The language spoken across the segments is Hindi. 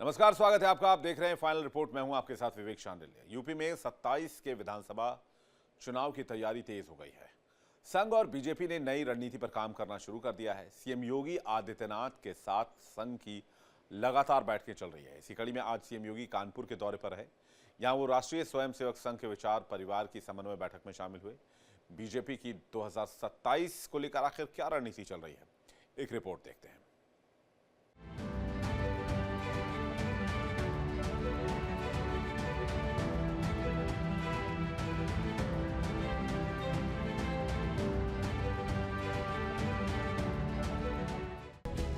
नमस्कार, स्वागत है आपका। आप देख रहे हैं फाइनल रिपोर्ट। मैं हूं आपके साथ विवेक शांडिल्य। यूपी में 27 के विधानसभा चुनाव की तैयारी तेज हो गई है। संघ और बीजेपी ने नई रणनीति पर काम करना शुरू कर दिया है। सीएम योगी आदित्यनाथ के साथ संघ की लगातार बैठकें चल रही है। इसी कड़ी में आज सीएम योगी कानपुर के दौरे पर है। यहां वो राष्ट्रीय स्वयंसेवक संघ के विचार परिवार की समन्वय बैठक में शामिल हुए। बीजेपी की 2027 को लेकर आखिर क्या रणनीति चल रही है, एक रिपोर्ट देखते हैं।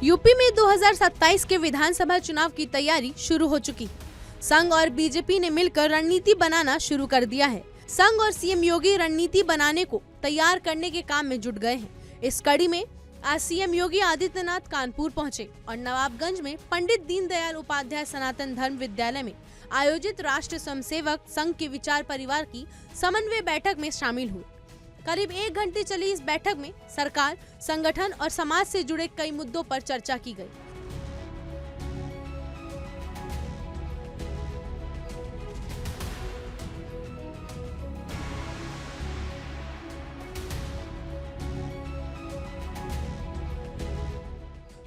यूपी में 2027 के विधानसभा चुनाव की तैयारी शुरू हो चुकी है। संघ और बीजेपी ने मिलकर रणनीति बनाना शुरू कर दिया है। संघ और सीएम योगी रणनीति बनाने को तैयार करने के काम में जुट गए हैं। इस कड़ी में आज सीएम योगी आदित्यनाथ कानपुर पहुंचे और नवाबगंज में पंडित दीनदयाल उपाध्याय सनातन धर्म विद्यालय में आयोजित राष्ट्रीय स्वयंसेवक संघ के विचार परिवार की समन्वय बैठक में शामिल हुए। करीब 1 घंटे चली इस बैठक में सरकार, संगठन और समाज से जुड़े कई मुद्दों पर चर्चा की गई।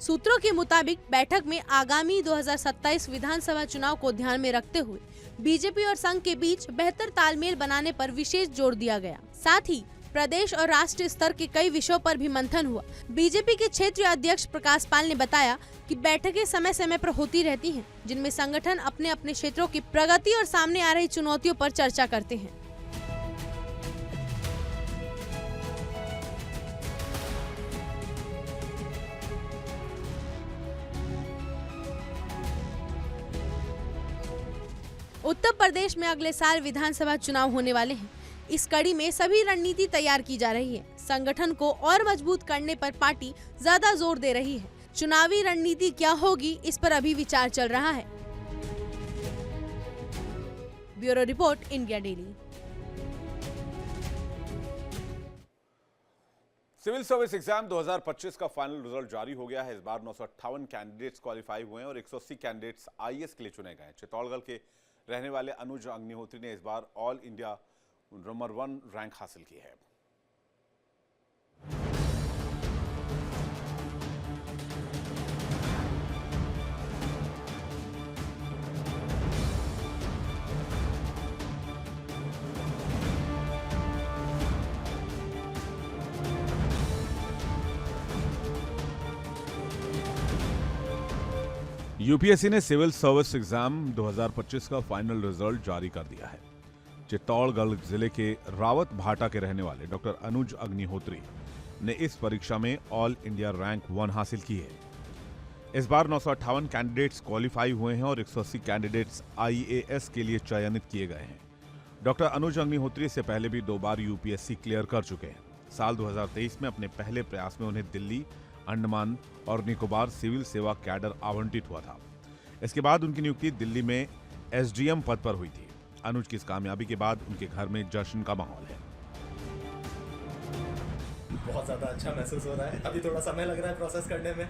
सूत्रों के मुताबिक बैठक में आगामी 2027 विधानसभा चुनाव को ध्यान में रखते हुए बीजेपी और संघ के बीच बेहतर तालमेल बनाने पर विशेष जोर दिया गया। साथ ही प्रदेश और राष्ट्रीय स्तर के कई विषयों पर भी मंथन हुआ। बीजेपी के क्षेत्रीय अध्यक्ष प्रकाश पाल ने बताया कि बैठकें समय समय पर होती रहती हैं, जिनमें संगठन अपने अपने क्षेत्रों की प्रगति और सामने आ रही चुनौतियों पर चर्चा करते हैं। उत्तर प्रदेश में अगले साल विधानसभा चुनाव होने वाले हैं। इस कड़ी में सभी रणनीति तैयार की जा रही है। संगठन को और मजबूत करने पर पार्टी ज्यादा जोर दे रही है। चुनावी रणनीति क्या होगी, इस पर अभी विचार चल रहा है। Bureau report, India daily. Civil service exam 2025 का फाइनल रिजल्ट जारी हो गया है। इस बार 958 कैंडिडेट्स क्वालिफाई हुए हैं और 180 कैंडिडेट्स आईएएस के लिए चुने गए हैं। चित्तौड़गढ़ के रहने वाले अनुज अग्निहोत्री ने इस बार ऑल इंडिया नंबर 1 रैंक हासिल की है। यूपीएससी ने सिविल सर्विस एग्जाम 2025 का फाइनल रिजल्ट जारी कर दिया है। चित्तौड़गढ़ जिले के रावत भाटा के रहने वाले डॉक्टर अनुज अग्निहोत्री ने इस परीक्षा में ऑल इंडिया रैंक 1 हासिल की है। इस बार 958 कैंडिडेट्स क्वालिफाई हुए हैं और 180 कैंडिडेट्स आईएएस के लिए चयनित किए गए हैं। डॉक्टर अनुज अग्निहोत्री से पहले भी 2 बार यूपीएससी क्लियर कर चुके हैं। साल 2023 में अपने पहले प्रयास में उन्हें दिल्ली, अंडमान और निकोबार सिविल सेवा कैडर आवंटित हुआ था। इसके बाद उनकी नियुक्ति दिल्ली में एसडीएम पद पर हुई थी। अनुज की इस कामयाबी के बाद उनके घर में जश्न का माहौल है। बहुत ज़्यादा अच्छा महसूस हो रहा है। अभी थोड़ा समय लग रहा है प्रोसेस करने में।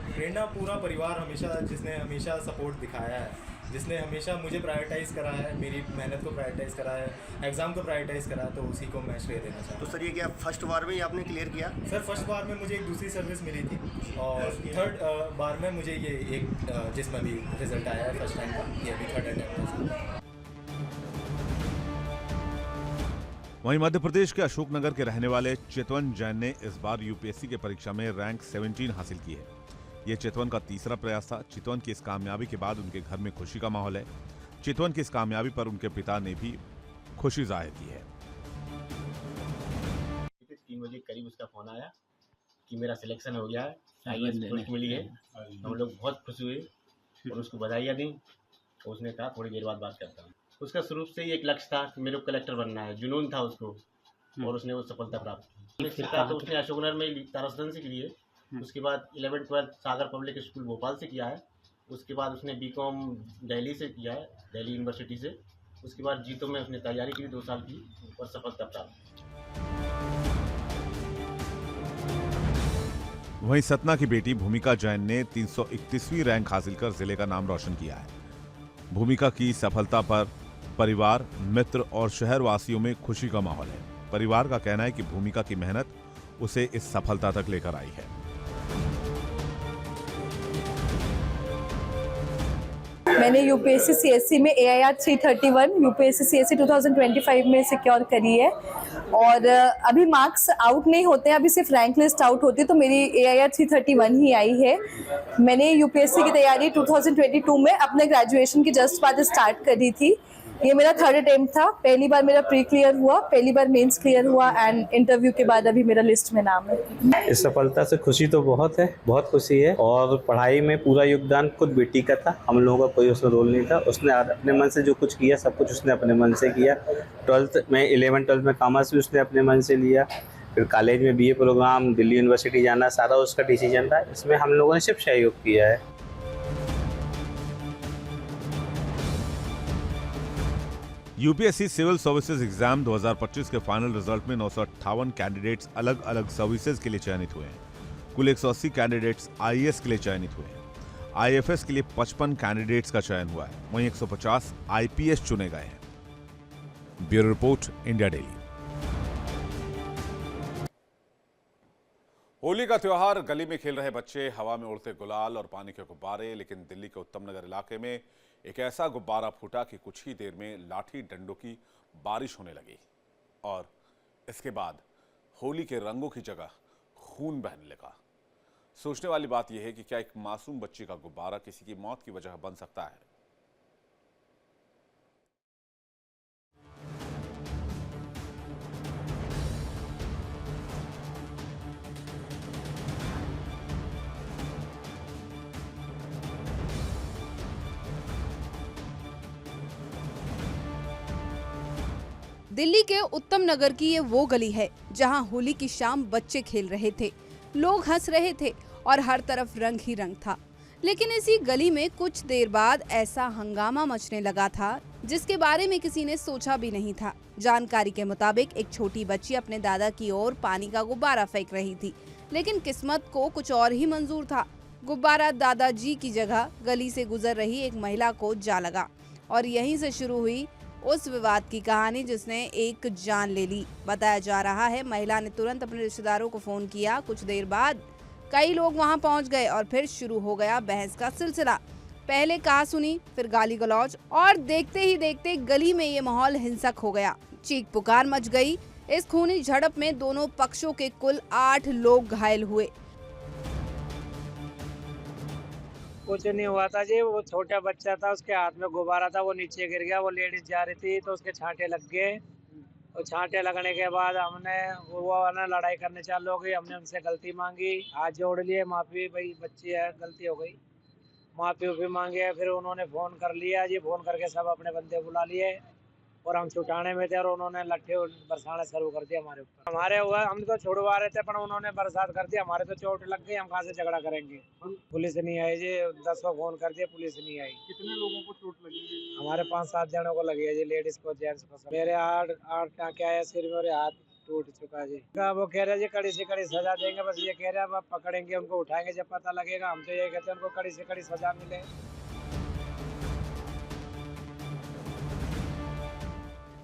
प्रेरणा पूरा परिवार हमेशा, जिसने हमेशा सपोर्ट दिखाया है, जिसने हमेशा मुझे प्रायोरिटाइज़ करा है, मेरी मेहनत को प्रायोरिटाइज़ करा है, एग्ज़ाम को प्रायोरिटाइज़ करा है, तो उसी को मैं श्रेय देना चाहता हूँ। तो सर ये क्या फर्स्ट बार में ही आपने क्लियर किया? सर फर्स्ट बार में मुझे एक दूसरी सर्विस मिली थी और थर्ड बार में मुझे ये एक जिसमें भी रिजल्ट आया है फर्स्ट टाइम का, ये अभी थर्ड अटेम्प्ट है। वहीं मध्य प्रदेश के अशोकनगर के रहने वाले चितवन जैन ने इस बार यूपीएससी के परीक्षा में रैंक 17 हासिल की है। ये चितवन का तीसरा प्रयास था। चितवन की इस कामयाबी के बाद उनके घर में खुशी का माहौल है। चितवन की इस कामयाबी पर उनके पिता ने भी खुशी जाहिर की है। 3 बजे करीब उसका फोन आया कि मेरा सिलेक्शन हो गया है, आईएएस पोस्ट मिली है। हम लोग बहुत खुश हुए और उसको बधाइयाँ दी। तो उसने कहा थोड़ी देर बाद बात करता हूँ। उसका शुरू से ही एक लक्ष्य था कि मेरे को कलेक्टर बनना है, जुनून था उसको, और उसने वो सफलता प्राप्त की। शिक्षा तो उसने अशोकनगर में तारासदन से की है। उसके बाद 11th-12th सागर पब्लिक स्कूल भोपाल से किया है। उसके बाद उसने बीकॉम दिल्ली से किया है, दिल्ली यूनिवर्सिटी से। उसके बाद जीतो में उसने तैयारी की 2 साल की और सफलता प्राप्त की। वहीं सतना की बेटी भूमिका जैन ने 331वीं रैंक हासिल कर जिले का नाम रोशन किया है। भूमिका की सफलता पर परिवार, मित्र और शहर वासियों में खुशी का माहौल है। परिवार का कहना है कि भूमिका की मेहनत उसे इस सफलता तक लेकर आई है। मैंने यूपीएससी सीएससी में AIR 331 यूपीएससी सीएससी 2025 में सिक्योर करी है और अभी मार्क्स आउट नहीं होते हैं, अभी सिर्फ रैंक लिस्ट आउट होती है, तो मेरी AIR 331 ही आई है। मैंने यूपीएससी की तैयारी 2022 में अपने ग्रेजुएशन की जस्ट बाद स्टार्ट करी थी। ये मेरा 3rd अटेम्प्ट था। पहली बार मेरा प्री क्लियर हुआ, पहली बार मेंस क्लियर हुआ एंड इंटरव्यू के बाद अभी मेरा लिस्ट में नाम है। इस सफलता से खुशी तो बहुत है, बहुत खुशी है। और पढ़ाई में पूरा योगदान खुद बेटी का था, हम लोगों का कोई उसमें रोल नहीं था। उसने अपने मन से जो कुछ किया, सब कुछ उसने अपने मन से किया। 11th-12th में कॉमर्स भी उसने अपने मन से लिया। फिर कॉलेज में BA प्रोग्राम, दिल्ली यूनिवर्सिटी जाना, सारा उसका डिसीजन था। इसमें हम लोगों ने सिर्फ सहयोग किया है। यूपीएससी सिविल सर्विसेज एग्जाम 2025 के फाइनल रिजल्ट में 958 कैंडिडेट्स अलग अलग सर्विसेज के लिए चयनित हुए हैं। कुल 180 कैंडिडेट्स IAS के लिए चयनित हुए हैं। IFS के लिए 55 कैंडिडेट्स का चयन हुआ है। वहीं 150 IPS चुने गए हैं। Bureau report, India daily. Holi का त्योहार, गली में खेल रहे बच्चे, हवा में उड़ते गुलाल और पानी के गुब्बारे। लेकिन दिल्ली के उत्तम नगर इलाके में एक ऐसा गुब्बारा फूटा कि कुछ ही देर में लाठी डंडों की बारिश होने लगी और इसके बाद होली के रंगों की जगह खून बहने लगा। सोचने वाली बात यह है कि क्या एक मासूम बच्ची का गुब्बारा किसी की मौत की वजह बन सकता है? दिल्ली के उत्तम नगर की ये वो गली है जहां होली की शाम बच्चे खेल रहे थे, लोग हंस रहे थे और हर तरफ रंग ही रंग था। लेकिन इसी गली में कुछ देर बाद ऐसा हंगामा मचने लगा था जिसके बारे में किसी ने सोचा भी नहीं था। जानकारी के मुताबिक एक छोटी बच्ची अपने दादा की ओर पानी का गुब्बारा फेंक रही थी, लेकिन किस्मत को कुछ और ही मंजूर था। गुब्बारा दादाजी की जगह गली से गुजर रही एक महिला को जा लगा और यहीं से शुरू हुई उस विवाद की कहानी जिसने एक जान ले ली। बताया जा रहा है महिला ने तुरंत अपने रिश्तेदारों को फोन किया। कुछ देर बाद कई लोग वहां पहुंच गए और फिर शुरू हो गया बहस का सिलसिला। पहले कहा सुनी, फिर गाली गलौज और देखते ही देखते गली में ये माहौल हिंसक हो गया। चीख पुकार मच गई। इस खूनी झड़प में दोनों पक्षों के कुल 8 लोग घायल हुए। कुछ नहीं हुआ था जी, वो छोटा बच्चा था, उसके हाथ में गुब्बारा था, वो नीचे गिर गया। वो लेडीज जा रही थी तो उसके छांटे लग गए और छांटे लगने के बाद हमने वो लड़ाई करने चालू हो गई। हमने उनसे गलती मांगी, हाथ जोड़ लिए, माफी, भाई बच्ची है, गलती हो गई, माफी मांगे। फिर उन्होंने फोन कर लिया जी, फोन करके सब अपने बंदे बुला लिए और हम छुटाने में थे और उन्होंने लट्ठे बरसाना शुरू कर दिया हमारे ऊपर। हमारे हुआ, हम तो छुड़वा रहे थे पर उन्होंने बरसात कर दिया। हमारे तो चोट लग गई, हम कहाँ से झगड़ा करेंगे। पुलिस नहीं आई जी, 10 को फोन कर दिया, पुलिस नहीं आई। कितने लोगों को चोट लगी है? हमारे 5-7 जनों को लगी है जी, लेडीज को, जेंट्स को। मेरे 8 टाँके आए सिर में, मेरे हाथ टूट चुका जी। वो कह रहे जी कड़ी से कड़ी सजा देंगे, बस ये कह रहे हैं अब पकड़ेंगे, उनको उठाएंगे जब पता लगेगा। हम तो ये कहते हैं उनको कड़ी से कड़ी सजा मिले।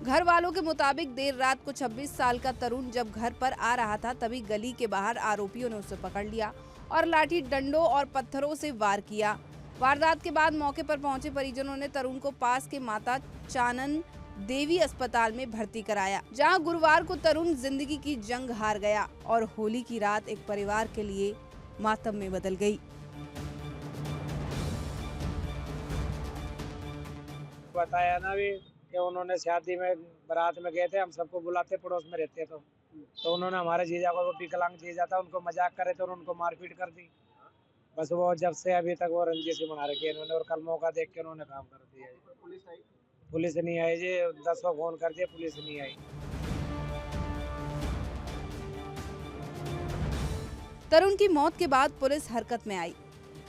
घर वालों के मुताबिक देर रात को 26 साल का तरुण जब घर पर आ रहा था तभी गली के बाहर आरोपियों ने उसे पकड़ लिया और लाठी डंडों और पत्थरों से वार किया। वारदात के बाद मौके पर पहुंचे परिजनों ने तरुण को पास के माता चानन देवी अस्पताल में भर्ती कराया, जहां गुरुवार को तरुण जिंदगी की जंग हार गया और होली की रात एक परिवार के लिए मातम में बदल गई। बताया ना भी कि उन्होंने शादी में बारात में गए थे, हम सबको बुलाते, पड़ोस में रहते तो उन्होंने हमारे जीजा को, वो विकलांग जीजा था, उनको मजाक करे तो उनको मारपीट कर दी। बस वो जब से अभी तक वो रंजिश ही बना रखी है इन्होंने और कल मौका देख के उन्होंने काम कर दिया। पुलिस आई? पुलिस नहीं आई जी, 10 को फोन कर दिया, पुलिस नहीं आई। तरुण की मौत के बाद पुलिस हरकत में आई।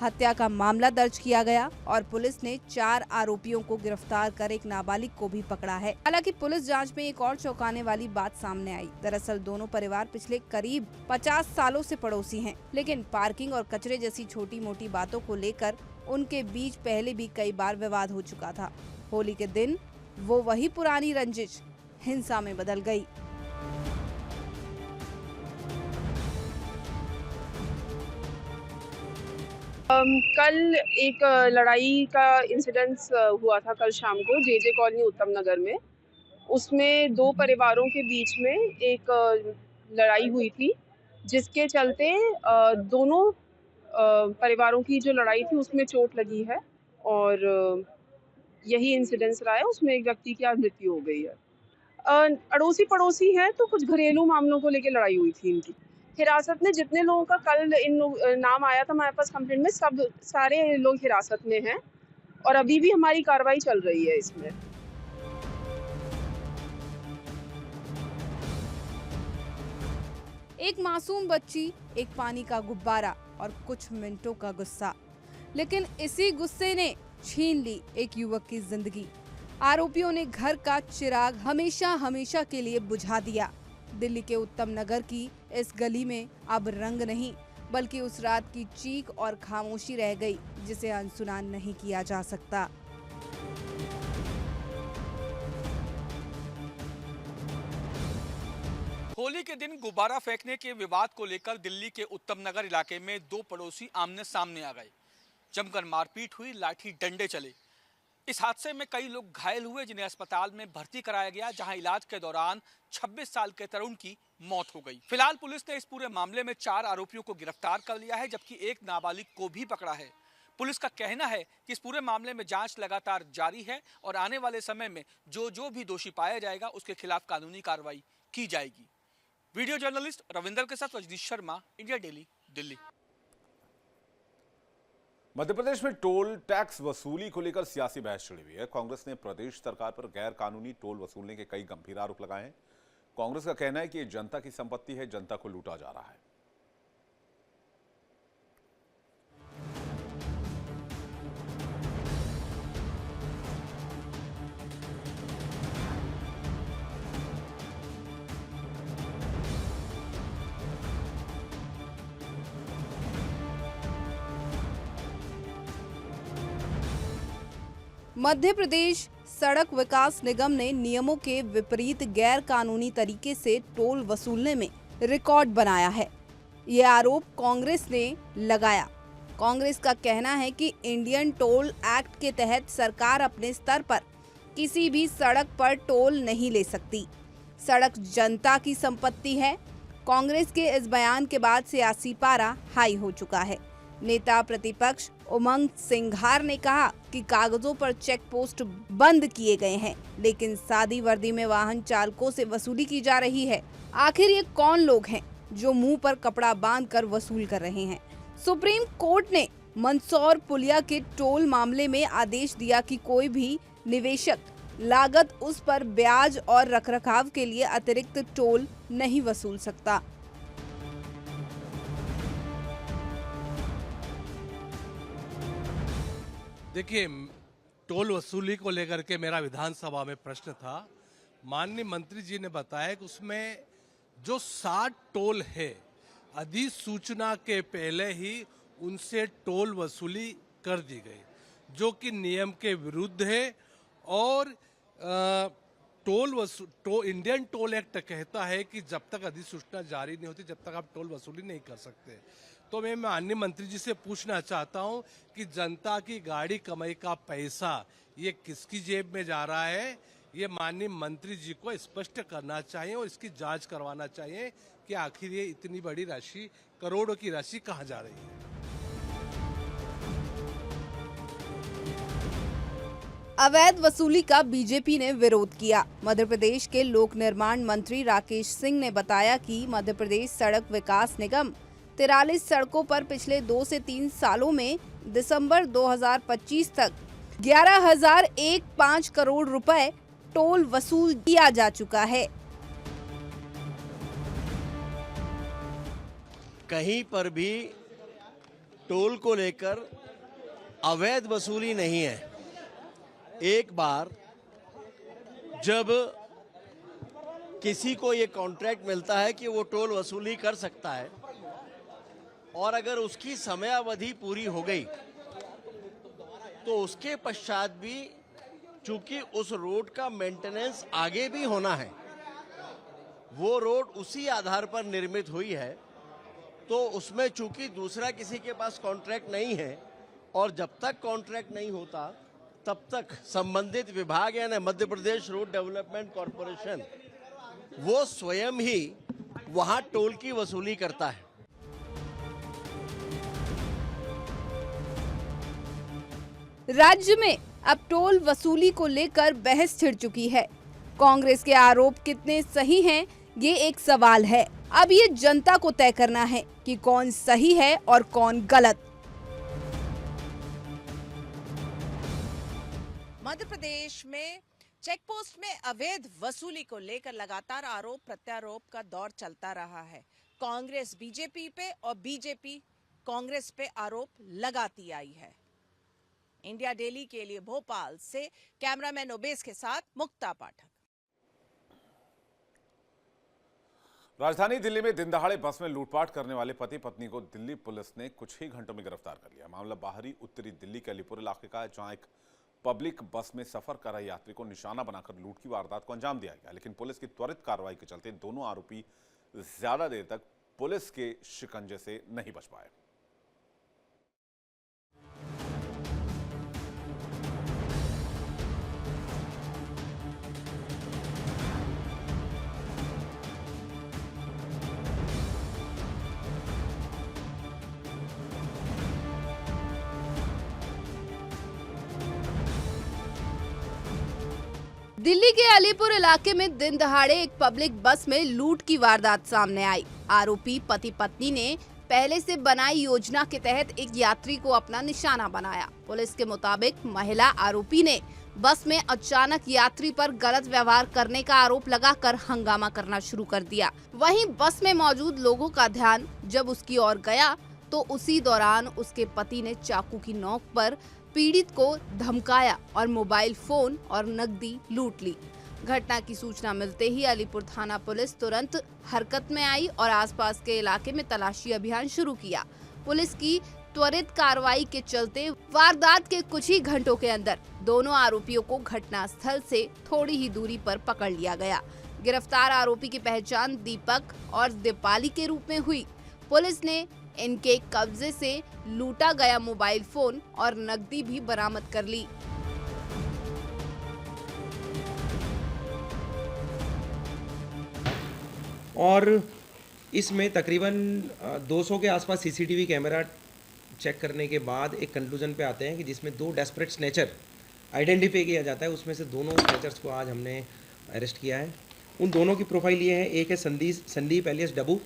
हत्या का मामला दर्ज किया गया और पुलिस ने 4 आरोपियों को गिरफ्तार कर एक नाबालिग को भी पकड़ा है। हालांकि पुलिस जांच में एक और चौंकाने वाली बात सामने आई। दरअसल दोनों परिवार पिछले करीब 50 सालों से पड़ोसी हैं, लेकिन पार्किंग और कचरे जैसी छोटी मोटी बातों को लेकर उनके बीच पहले भी कई बार विवाद हो चुका था। होली के दिन वो वही पुरानी रंजिश हिंसा में बदल गई। कल एक लड़ाई का इंसिडेंस हुआ था कल शाम को जे कॉलोनी उत्तम नगर में। उसमें 2 परिवारों के बीच में एक लड़ाई हुई थी, जिसके चलते दोनों परिवारों की जो लड़ाई थी उसमें चोट लगी है और यही इंसिडेंस रहा है। उसमें एक व्यक्ति की आज मृत्यु हो गई है। अड़ोसी पड़ोसी हैं तो कुछ घरेलू मामलों को लेकर लड़ाई हुई थी इनकी। हिरासत में जितने लोगों का कल नाम आया था हमारे पास कंप्लेंट में, सारे लोग हिरासत में हैं और अभी भी हमारी कार्रवाई चल रही है इसमें। एक मासूम बच्ची, एक पानी का गुब्बारा और कुछ मिनटों का गुस्सा, लेकिन इसी गुस्से ने छीन ली एक युवक की जिंदगी। आरोपियों ने घर का चिराग हमेशा हमेशा के लिए बुझा दिया। दिल्ली के उत्तम नगर की इस गली में अब रंग नहीं, बल्कि उस रात की चीख और खामोशी रह गई जिसे अनसुना नहीं किया जा सकता। होली के दिन गुब्बारा फेंकने के विवाद को लेकर दिल्ली के उत्तम नगर इलाके में 2 पड़ोसी आमने सामने आ गए। जमकर मारपीट हुई, लाठी डंडे चले। इस हादसे में कई लोग घायल हुए, जिन्हें अस्पताल में भर्ती कराया गया, जहां इलाज के दौरान 26 साल के तरुण की मौत हो गई। फिलहाल पुलिस ने इस पूरे मामले में 4 आरोपियों को गिरफ्तार कर लिया है, जबकि एक नाबालिग को भी पकड़ा है। पुलिस का कहना है कि इस पूरे मामले में जांच लगातार जारी है और आने वाले समय में जो भी दोषी पाया जाएगा उसके खिलाफ कानूनी कार्रवाई की जाएगी। वीडियो जर्नलिस्ट रविंदर के साथ रजनीश शर्मा, इंडिया डेली, दिल्ली। मध्य प्रदेश में टोल टैक्स वसूली को लेकर सियासी बहस छिड़ी हुई है। कांग्रेस ने प्रदेश सरकार पर गैर कानूनी टोल वसूलने के कई गंभीर आरोप लगाए हैं। कांग्रेस का कहना है कि ये जनता की संपत्ति है, जनता को लूटा जा रहा है। मध्य प्रदेश सड़क विकास निगम ने नियमों के विपरीत गैर कानूनी तरीके से टोल वसूलने में रिकॉर्ड बनाया है। ये आरोप कांग्रेस ने लगाया। कांग्रेस का कहना है कि इंडियन टोल एक्ट के तहत सरकार अपने स्तर पर किसी भी सड़क पर टोल नहीं ले सकती। सड़क जनता की संपत्ति है। कांग्रेस के इस बयान के बाद सियासी पारा हाई हो चुका है। नेता प्रतिपक्ष उमंग सिंघार ने कहा कि कागजों पर चेक पोस्ट बंद किए गए हैं, लेकिन सादी वर्दी में वाहन चालकों से वसूली की जा रही है। आखिर ये कौन लोग हैं जो मुंह पर कपड़ा बांधकर वसूल कर रहे हैं? सुप्रीम कोर्ट ने मंदसौर पुलिया के टोल मामले में आदेश दिया कि कोई भी निवेशक लागत उस पर ब्याज और रखरखाव के लिए अतिरिक्त टोल नहीं वसूल सकता। देखिए, टोल वसूली को लेकर के मेरा विधानसभा में प्रश्न था। माननीय मंत्री जी ने बताया कि उसमें जो 60 टोल है, अधिसूचना के पहले ही उनसे टोल वसूली कर दी गई, जो कि नियम के विरुद्ध है। और इंडियन टोल एक्ट कहता है कि जब तक अधिसूचना जारी नहीं होती, जब तक आप टोल वसूली नहीं कर सकते। तो मैं माननीय मंत्री जी से पूछना चाहता हूं कि जनता की गाड़ी कमाई का पैसा ये किसकी जेब में जा रहा है, ये माननीय मंत्री जी को स्पष्ट करना चाहिए और इसकी जांच करवाना चाहिए कि आखिर ये इतनी बड़ी राशि, करोड़ों की राशि कहां जा रही है। अवैध वसूली का बीजेपी ने विरोध किया। मध्य प्रदेश के लोक निर्माण मंत्री राकेश सिंह ने बताया कि मध्य प्रदेश सड़क विकास निगम 43 सड़कों पर पिछले 2 से 3 सालों में दिसंबर 2025 तक 11,015 करोड़ रुपए टोल वसूल किया जा चुका है। कहीं पर भी टोल को लेकर अवैध वसूली नहीं है। एक बार जब किसी को ये कॉन्ट्रैक्ट मिलता है कि वो टोल वसूली कर सकता है और अगर उसकी समयावधि पूरी हो गई तो उसके पश्चात भी चूंकि उस रोड का मेंटेनेंस आगे भी होना है, वो रोड उसी आधार पर निर्मित हुई है, तो उसमें चूंकि दूसरा किसी के पास कॉन्ट्रैक्ट नहीं है और जब तक कॉन्ट्रैक्ट नहीं होता तब तक संबंधित विभाग यानी Madhya Pradesh road development corporation वो स्वयं ही वहां टोल की वसूली करता है। राज्य में अब टोल वसूली को लेकर बहस छिड़ चुकी है। कांग्रेस के आरोप कितने सही हैं, ये एक सवाल है। अब ये जनता को तय करना है कि कौन सही है और कौन गलत। मध्य प्रदेश में चेकपोस्ट में अवैध वसूली को लेकर लगातार आरोप प्रत्यारोप का दौर चलता रहा है। कांग्रेस बीजेपी पे और बीजेपी कांग्रेस पे आरोप लगाती आई है। इंडिया डेली के लिए भोपाल से कैमरामैन ओबेस के साथ मुक्ता पाठक। राजधानी दिल्ली में दिन दहाड़े बस में लूटपाट करने वाले पति पत्नी को दिल्ली पुलिस ने कुछ ही घंटों में गिरफ्तार कर लिया। मामला बाहरी उत्तरी दिल्ली के अलीपुर इलाके का है, जहां एक पब्लिक बस में सफर कर रहे यात्री को निशाना बनाकर लूट की वारदात को अंजाम दिया गया। लेकिन पुलिस की त्वरित कार्रवाई के चलते दोनों आरोपी ज्यादा देर तक पुलिस के शिकंजे से नहीं बच पाए। दिल्ली के अलीपुर इलाके में दिन दहाड़े एक पब्लिक बस में लूट की वारदात सामने आई। आरोपी पति पत्नी ने पहले से बनाई योजना के तहत एक यात्री को अपना निशाना बनाया। पुलिस के मुताबिक महिला आरोपी ने बस में अचानक यात्री पर गलत व्यवहार करने का आरोप लगाकर हंगामा करना शुरू कर दिया। वहीं बस में मौजूद लोगों का ध्यान जब उसकी ओर गया तो उसी दौरान उसके पति ने चाकू की नोक पर पीड़ित को धमकाया और मोबाइल फोन और नकदी लूट ली। घटना की सूचना मिलते ही अलीपुर थाना पुलिस तुरंत हरकत में आई और आसपास के इलाके में तलाशी अभियान शुरू किया। पुलिस की त्वरित कार्रवाई के चलते वारदात के कुछ ही घंटों के अंदर दोनों आरोपियों को घटनास्थल से थोड़ी ही दूरी पर पकड़ लिया गया। गिरफ्तार आरोपी की पहचान दीपक और दीपाली के रूप में हुई। पुलिस ने इनके कब्जे से लूटा गया मोबाइल फोन और नकदी भी बरामद कर ली। और इसमें तकरीबन 200 के आसपास सीसीटीवी कैमरा चेक करने के बाद एक कंक्लूजन पे आते हैं कि जिसमें 2 डेस्परेट स्नैचर आइडेंटिफाई किया जाता है। उसमें से दोनों स्नैचर्स को आज हमने अरेस्ट किया है। उन दोनों की प्रोफाइल ये है, एक है Sandeep alias Dabbu,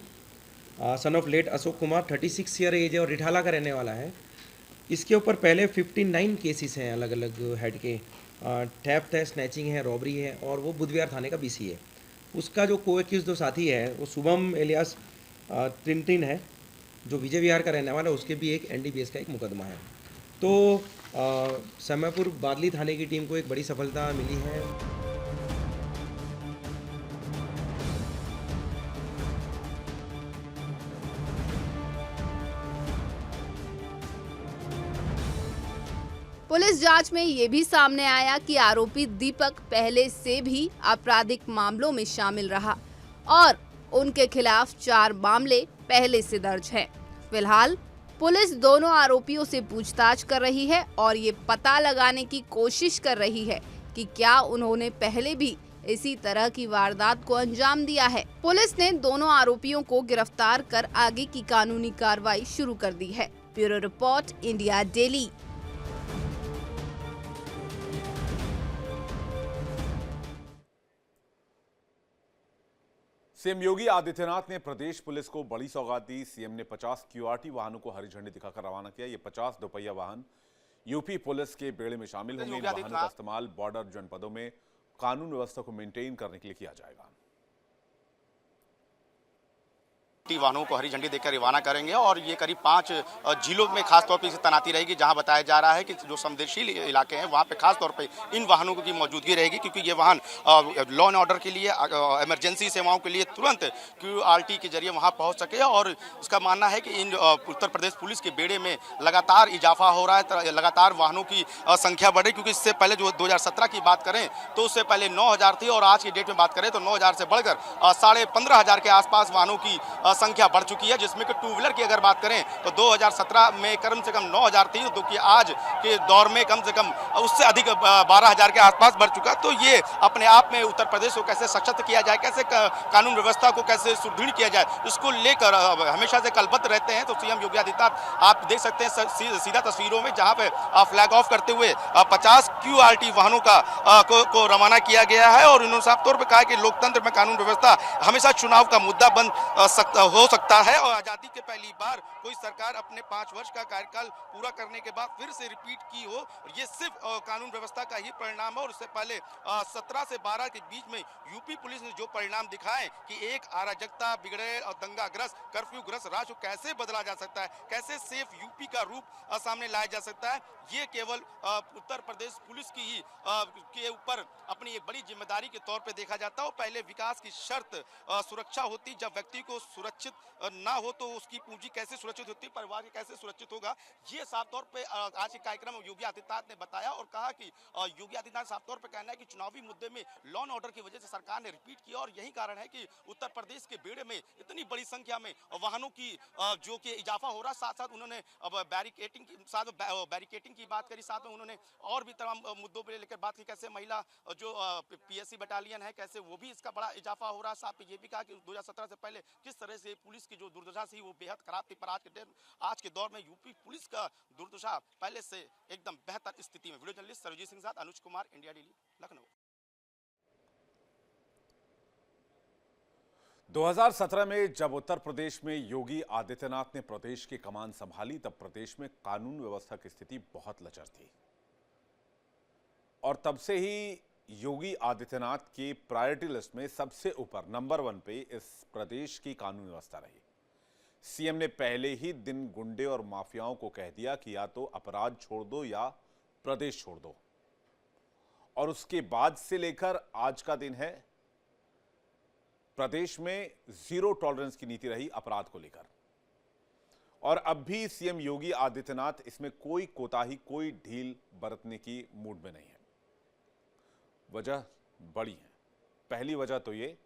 son of late Ashok Kumar, 36 year age है और रिठाला का रहने वाला है। इसके ऊपर पहले 59 केसेस हैं अलग अलग हेड के। थेफ्ट है, स्नैचिंग है, रॉबरी है और वो बुधविहार थाने का बीसी है। उसका जो को-एक्यूज जो साथी है वो शुभम एलियास टिंटिन है, जो विजय विहार का रहने वाला है। उसके भी एक NDPS का एक मुकदमा है। तो समयपुर बादली थाने की टीम को एक बड़ी सफलता मिली है। पुलिस जांच में ये भी सामने आया कि आरोपी दीपक पहले से भी आपराधिक मामलों में शामिल रहा और उनके खिलाफ 4 मामले पहले से दर्ज हैं। फिलहाल पुलिस दोनों आरोपियों से पूछताछ कर रही है और ये पता लगाने की कोशिश कर रही है कि क्या उन्होंने पहले भी इसी तरह की वारदात को अंजाम दिया है। पुलिस ने दोनों आरोपियों को गिरफ्तार कर आगे की कानूनी कार्रवाई शुरू कर दी है। Bureau report, India Daily. CM Yogi Adityanath ने प्रदेश पुलिस को बड़ी सौगात दी। सीएम ने 50 QRT वाहनों को हरी झंडी दिखाकर रवाना किया। ये 50 दोपहिया वाहन यूपी पुलिस के बेड़े में शामिल होंगे। इन वाहनों का इस्तेमाल बॉर्डर जनपदों में कानून व्यवस्था को मेंटेन करने के लिए किया जाएगा। QRT वाहनों को हरी झंडी देकर रवाना करेंगे और ये करीब 5 जिलों में खासतौर पर इसे तैनाती रहेगी, जहां बताया जा रहा है कि जो संवेदनशील इलाके हैं वहां पे खासतौर पे इन वाहनों की मौजूदगी रहेगी, क्योंकि ये वाहन लॉ एंड ऑर्डर के लिए, इमरजेंसी सेवाओं के लिए तुरंत QRT के जरिए वहां पहुंच सके। और इसका मानना है कि इन उत्तर प्रदेश पुलिस के बेड़े में लगातार इजाफा हो रहा है, लगातार वाहनों की संख्या बढ़ रही, क्योंकि इससे पहले जो 2017 की बात करें तो उससे पहले 9000 थी और आज की डेट में बात करें तो 9000 से बढ़कर 15,500 के आसपास वाहनों की संख्या बढ़ चुकी है, जिसमें कि टू व्हीलर की अगर बात करें तो 2017 में कम से कम 9000 थी, जो कि आज के दौर में कम से कम उससे अधिक 12,000 के आसपास बढ़ चुका। तो ये अपने आप में उत्तर प्रदेश को कैसे सशक्त किया जाए, कैसे कानून व्यवस्था को कैसे सुदृढ़ किया जाए, इसको लेकर हमेशा से कलबद्ध रहते हैं। तो सीएम योगी आदित्यनाथ आप देख सकते हैं सीधा तस्वीरों में, जहां पे फ्लैग ऑफ करते हुए 50 QRT वाहनों को रवाना किया गया है और उन्होंने साफ तौर पर कहा कि लोकतंत्र में कानून व्यवस्था हमेशा चुनाव का मुद्दा हो सकता है और आजादी के पहली बार कोई सरकार अपने 5 वर्ष का कार्यकाल पूरा करने के बाद फिर से रिपीट की हो, ये सिर्फ कानून व्यवस्था का ही परिणाम है। और उससे पहले 17 से 12 के बीच में यूपी पुलिस ने जो परिणाम दिखाए कि एक अराजकता, बिगड़े और दंगाग्रस्त, कर्फ्यूग्रस्त राज्य को कैसे बदला जा सकता है, कैसे सेफ यूपी का रूप सामने लाया जा सकता है, ये केवल उत्तर प्रदेश पुलिस की ही के ऊपर अपनी एक बड़ी जिम्मेदारी के तौर पे देखा जाता है। पहले विकास की शर्त सुरक्षा होती, जब व्यक्ति को सुरक्षित ना हो तो उसकी पूंजी कैसे सुरक्षित होती, परिवार कैसे सुरक्षित होगा, ये साफ तौर पे आज के कार्यक्रम में योगी आदित्यनाथ ने बताया और कहा कि योगी आदित्यनाथ साफ तौर पे कहना है कि चुनावी मुद्दे में लॉ एंड ऑर्डर की वजह से सरकार ने रिपीट किया और यही कारण है कि उत्तर प्रदेश के बेड़े में इतनी बड़ी संख्या में वाहनों की जो कि इजाफा हो रहा। साथ साथ उन्होंने अब बैरिकेटिंग की बात करी, साथ में उन्होंने और भी तमाम मुद्दों पर लेकर बात की, कैसे महिला जो PSC बटालियन है कैसे वो भी इसका बड़ा इजाफा हो रहा है। साथ में ये भी कहा कि 2017 से पहले किस तरह से पुलिस की जो दुर्दशा थी वो बेहद खराब थी, पर आज के दौर में यूपी पुलिस का दुर्दशा पहले से एकदम बेहतर स्थिति में। वीडियो जर्नलिस्ट सरजीत सिंह साथ अनुज कुमार, इंडिया डेली, लखनऊ। 2017 में जब उत्तर प्रदेश में योगी आदित्यनाथ ने प्रदेश की कमान संभाली, तब प्रदेश में कानून व्यवस्था की स्थिति बहुत लचर थी और तब से ही योगी आदित्यनाथ की प्रायोरिटी लिस्ट में सबसे ऊपर नंबर 1 पे इस प्रदेश की कानून व्यवस्था रही। सीएम ने पहले ही दिन गुंडे और माफियाओं को कह दिया कि या तो अपराध छोड़ दो या प्रदेश छोड़ दो, और उसके बाद से लेकर आज का दिन है, प्रदेश में 0 टॉलरेंस की नीति रही अपराध को लेकर। और अब भी सीएम योगी आदित्यनाथ इसमें कोई कोताही, कोई ढील बरतने की मूड में नहीं है। वजह बड़ी है। पहली वजह तो ये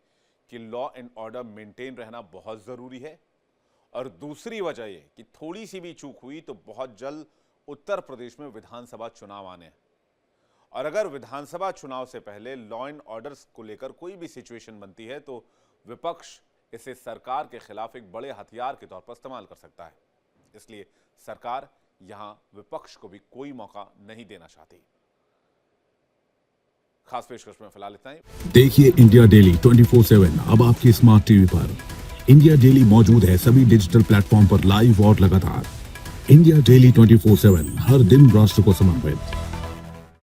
कि लॉ एंड ऑर्डर मेंटेन रहना बहुत जरूरी है, और दूसरी वजह ये कि थोड़ी सी भी चूक हुई तो बहुत जल्द उत्तर प्रदेश में विधानसभा चुनाव आने हैं, और अगर विधानसभा चुनाव से पहले लॉ एंड ऑर्डर को लेकर कोई भी सिचुएशन बनती है तो विपक्ष इसे सरकार के खिलाफ एक बड़े हथियार के तौर पर इस्तेमाल कर सकता है। इसलिए सरकार यहां विपक्ष को भी कोई मौका नहीं देना चाहती। खास पेशकश में फिलहाल इतना ही। देखिए इंडिया डेली 24/7 अब आपकी स्मार्ट टीवी पर। इंडिया डेली मौजूद है सभी डिजिटल प्लेटफॉर्म पर लाइव और लगातार। इंडिया डेली 24/7 हर दिन राष्ट्र को समर्पित।